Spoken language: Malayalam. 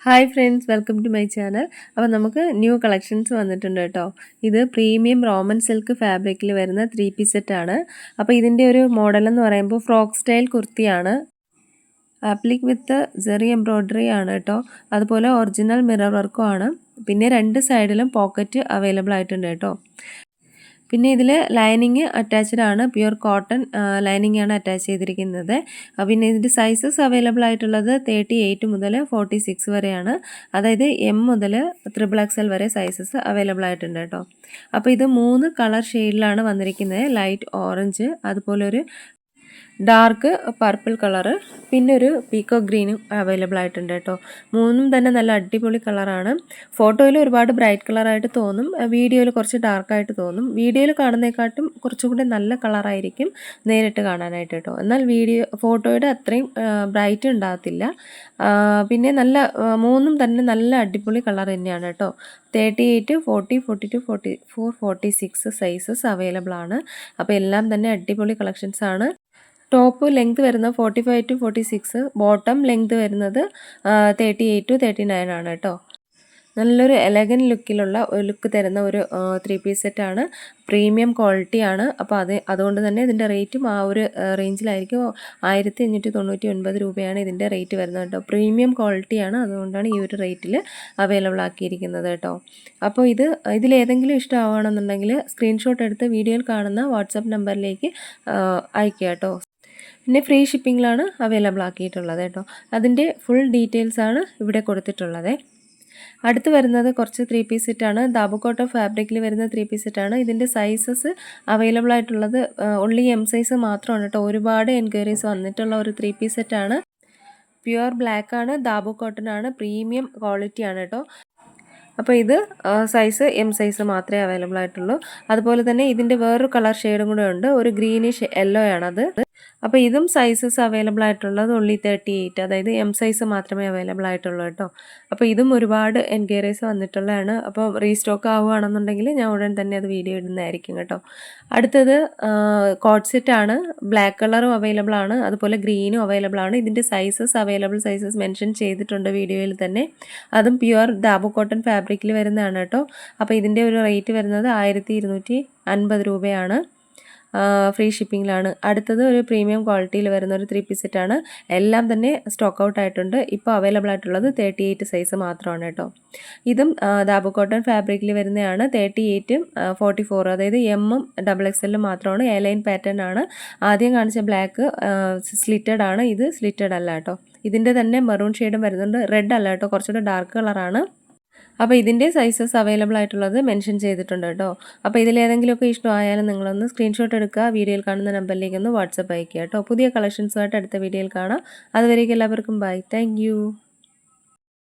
Hi friends, welcome to my channel. അപ്പോൾ നമുക്ക് ന്യൂ കളക്ഷൻസ് വന്നിട്ടുണ്ട് കേട്ടോ. ഇത് പ്രീമിയം റോമൻ സിൽക്ക് ഫാബ്രിക്കിൽ വരുന്ന 3 പീസ് സെറ്റാണ്. അപ്പോൾ ഇതിൻ്റെ ഒരു മോഡൽ എന്ന് പറയുമ്പോൾ ഫ്രോക്ക് സ്റ്റൈൽ കുർത്തിയാണ്. ആപ്ലിക് വിത്ത് ജെറി എംബ്രോയ്ഡറി ആണ് കേട്ടോ. അതുപോലെ ഒറിജിനൽ മിറർ വർക്കും ആണ്. പിന്നെ 2 സൈഡിലും പോക്കറ്റ് അവൈലബിൾ ആയിട്ടുണ്ട് കേട്ടോ. പിന്നെ ഇതിൽ ലൈനിങ് അറ്റാച്ച്ഡ് ആണ്, പ്യുർ കോട്ടൺ ലൈനിങ് ആണ് അറ്റാച്ച് ചെയ്തിരിക്കുന്നത്. പിന്നെ ഇതിൻ്റെ സൈസസ് അവൈലബിൾ ആയിട്ടുള്ളത് 38 മുതൽ 46 വരെയാണ്. അതായത് M മുതൽ XXL വരെ സൈസസ് അവൈലബിൾ ആയിട്ടുണ്ട് കേട്ടോ. അപ്പോൾ ഇത് 3 കളർ ഷെയ്ഡിലാണ് വന്നിരിക്കുന്നത്. ലൈറ്റ് ഓറഞ്ച്, അതുപോലെ ഒരു ഡാർക്ക് പർപ്പിൾ കളറ്, പിന്നെ ഒരു പീക്കോ ഗ്രീനും അവൈലബിൾ ആയിട്ടുണ്ട് കേട്ടോ. മൂന്നും തന്നെ നല്ല അടിപൊളി കളറാണ്. ഫോട്ടോയിൽ ഒരുപാട് ബ്രൈറ്റ് കളറായിട്ട് തോന്നും, വീഡിയോയിൽ കുറച്ച് ഡാർക്കായിട്ട് തോന്നും. വീഡിയോയിൽ കാണുന്നതിനെക്കാട്ടും കുറച്ചുകൂടി നല്ല കളറായിരിക്കും നേരിട്ട് കാണാനായിട്ട് കേട്ടോ. എന്നാൽ ഫോട്ടോയുടെ അത്രയും ബ്രൈറ്റ് ഉണ്ടാകത്തില്ല. പിന്നെ മൂന്നും തന്നെ നല്ല അടിപൊളി കളർ തന്നെയാണ് കേട്ടോ. 38, 40, 42, 44, 46 സൈസസ് അവൈലബിൾ ആണ്. അപ്പോൾ എല്ലാം തന്നെ അടിപൊളി കളക്ഷൻസ് ആണ്. ടോപ്പ് ലെങ്ത് വരുന്നത് 45 to 46, ബോട്ടം ലെങ്ത് വരുന്നത് 38 to 39 ആണ് കേട്ടോ. നല്ലൊരു എലഗൻ ലുക്ക് തരുന്ന ഒരു 3 പീസ് സെറ്റാണ്. പ്രീമിയം ക്വാളിറ്റിയാണ്. അപ്പോൾ അതുകൊണ്ട് തന്നെ ഇതിൻ്റെ റേറ്റും ആ ഒരു റേഞ്ചിലായിരിക്കും. 1599 രൂപയാണ് ഇതിൻ്റെ റേറ്റ് വരുന്നത് കേട്ടോ. പ്രീമിയം ക്വാളിറ്റിയാണ്, അതുകൊണ്ടാണ് ഈ ഒരു റേറ്റിൽ അവൈലബിൾ ആക്കിയിരിക്കുന്നത് കേട്ടോ. അപ്പോൾ ഇതിലേതെങ്കിലും ഇഷ്ടമാവുകയാണെന്നുണ്ടെങ്കിൽ സ്ക്രീൻഷോട്ട് എടുത്ത് വീഡിയോയിൽ കാണുന്ന വാട്സാപ്പ് നമ്പറിലേക്ക് അയക്കുക കേട്ടോ. പിന്നെ ഫ്രീ ഷിപ്പിങ്ങിലാണ് അവൈലബിൾ ആക്കിയിട്ടുള്ളത് കേട്ടോ. അതിൻ്റെ ഫുൾ ഡീറ്റെയിൽസ് ആണ് ഇവിടെ കൊടുത്തിട്ടുള്ളത്. അടുത്ത് വരുന്നത് കുറച്ച് 3 പീസ് സെറ്റാണ്. ദാബുക്കോട്ട ഫാബ്രിക്കിൽ വരുന്ന 3 പീസ് സെറ്റാണ്. ഇതിൻ്റെ സൈസസ് അവൈലബിൾ ആയിട്ടുള്ളത് ഒൺലി M സൈസ് മാത്രമാണ് കേട്ടോ. ഒരുപാട് എൻക്വയറീസ് വന്നിട്ടുള്ള ഒരു 3 പീസ് സെറ്റാണ്. പ്യുവർ ബ്ലാക്ക് ആണ്, ദാബു കോട്ടൺ ആണ്, പ്രീമിയം ക്വാളിറ്റി ആണ് കേട്ടോ. അപ്പോൾ ഇത് സൈസ് M സൈസ് മാത്രമേ അവൈലബിൾ ആയിട്ടുള്ളൂ. അതുപോലെ തന്നെ ഇതിൻ്റെ വേറൊരു കളർ ഷെയ്ഡും കൂടെ ഉണ്ട്, ഒരു ഗ്രീനിഷ് യെല്ലോ ആണത്. അപ്പോൾ ഇതും സൈസസ് അവൈലബിൾ ആയിട്ടുള്ളത് ഒൺലി 38, അതായത് M സൈസ് മാത്രമേ അവൈലബിൾ ആയിട്ടുള്ളൂ കേട്ടോ. അപ്പോൾ ഇതും ഒരുപാട് എൻക്വയറീസ് വന്നിട്ടുള്ളതാണ്. അപ്പോൾ റീസ്റ്റോക്ക് ആവുകയാണെന്നുണ്ടെങ്കിൽ ഞാൻ ഉടൻ തന്നെ അത് വീഡിയോ ഇടുന്നതായിരിക്കും കേട്ടോ. അടുത്തത് കോട്ട് സെറ്റാണ്. ബ്ലാക്ക് കളറും അവൈലബിൾ ആണ്, അതുപോലെ ഗ്രീനും അവൈലബിൾ ആണ്. ഇതിൻ്റെ അവൈലബിൾ സൈസസ് മെൻഷൻ ചെയ്തിട്ടുണ്ട് വീഡിയോയിൽ തന്നെ. അതും പ്യുവർ ദാബു കോട്ടൺ ഫാബ്രിക്കിൽ വരുന്നതാണ് കേട്ടോ. അപ്പോൾ ഇതിൻ്റെ ഒരു റേറ്റ് വരുന്നത് 1250 രൂപയാണ്. ഫ്രീ ഷിപ്പിങ്ങിലാണ്. അടുത്തത് ഒരു പ്രീമിയം ക്വാളിറ്റിയിൽ വരുന്ന ഒരു 3 പീസ് സെറ്റാണ്. എല്ലാം തന്നെ സ്റ്റോക്ക് ഔട്ട് ആയിട്ടുണ്ട്. ഇപ്പോൾ അവൈലബിൾ ആയിട്ടുള്ളത് 38 സൈസ് മാത്രമാണ് കേട്ടോ. ഇതും ദാബു കോട്ടൺ ഫാബ്രിക്കിൽ വരുന്നതാണ്. 38, 44, അതായത് M ഉം XXL മാത്രമാണ്. എ ലൈൻ പാറ്റേൺ ആണ്. ആദ്യം കാണിച്ച ബ്ലാക്ക് സ്ലിറ്റഡ് ആണ്, ഇത് സ്ലിറ്റഡ് അല്ല കേട്ടോ. ഇതിൻ്റെ തന്നെ മെറൂൺ ഷെയ്ഡും വരുന്നുണ്ട്. റെഡ് അല്ല കേട്ടോ, കുറച്ചുകൂടെ ഡാർക്ക് കളറാണ്. അപ്പോൾ ഇതിൻ്റെ സൈസസ് അവൈലബിൾ ആയിട്ടുള്ളത് മെൻഷൻ ചെയ്തിട്ടുണ്ട് കേട്ടോ. അപ്പോൾ ഇതിലേതെങ്കിലുമൊക്കെ ഇഷ്ടമായാലും നിങ്ങളൊന്ന് സ്ക്രീൻഷോട്ട് എടുക്കുക, വീഡിയോയിൽ കാണുന്ന നമ്പറിലേക്ക് ഒന്ന് വാട്സപ്പ് അയക്കുക കേട്ടോ. പുതിയ കളക്ഷൻസുമായിട്ട് അടുത്ത വീഡിയോയിൽ കാണാം. അതുവരേക്കും എല്ലാവർക്കും ബൈ. താങ്ക്